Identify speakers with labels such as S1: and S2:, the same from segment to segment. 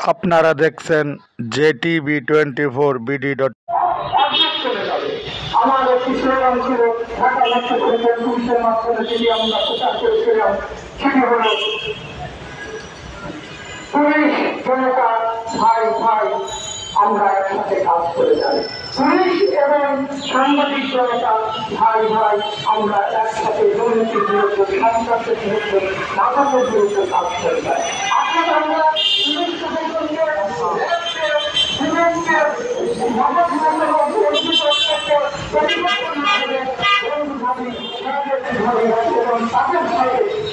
S1: আপনারা দেখছেন JTV24BD.
S2: আমার একটি স্লোগান ছিল ঢাকা মেট্রোপলিটন পুলিশের মাধ্যমে যেটি আমরা প্রচার করেছিলাম সেটি হল পুলিশ জনতা ভাই ভাই আমরা একসাথে কাজ করে যাই। পুলিশ এবং সাংবাদিক জনতা ভাই ভাই আমরা একসাথে দুর্নীতির বিরুদ্ধে সন্ত্রাসের বিরুদ্ধে নাটকের বিরুদ্ধে কাজ করে যাই। আপনারা আমরা পুলিশ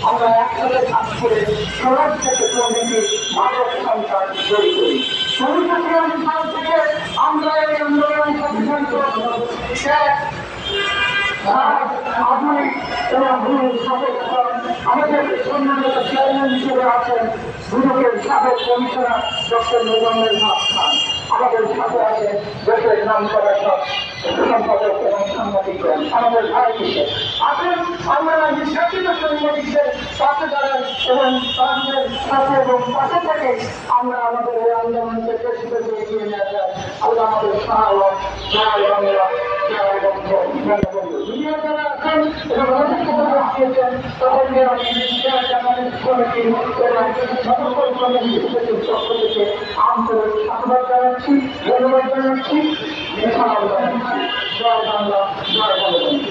S2: আমরা একসাথে কাজ করে সমাজ থেকে দুর্নীতি মাদক সন্ত্রাস তৈরি করি। 1993 সাল থেকে আমরা এই আন্দোলনের সাথে আধুনিক এবং আমাদের সম্মানিত চেয়ারম্যান হিসেবে আছেন দুদকের সাবেক কমিশনার ডক্টর মোজাম্মেল হক খান। আমাদের সাথে আছেন দেশের নাম করা সব সম্পাদক এবং সাংবাদিকগণ আমাদের ভাই হিসেবে আসেন। আমরা নির্যাতিত সাংবাদিকদের পাশে দাঁড়ান এবং তাদের সাথে এবং পাশে থেকে আমরা আমাদের এই আন্দোলনকে চেষ্টা করে এগিয়ে নিয়ে যাই। আল্লাহ আমাদের সাহায্য জয় বাংলা জয় বঙ্গবন্ধু। দুনিয়া যারা আছেন এবং অনেক খবর দিয়েছেন তাদেরকে আমি সকল কমিটির পক্ষ থেকে আন্তরিক সাধুবাদ জানাচ্ছি, ধন্যবাদ জানাচ্ছি, সালাম জানাচ্ছি। জয় বাংলা জয় বঙ্গবন্ধু।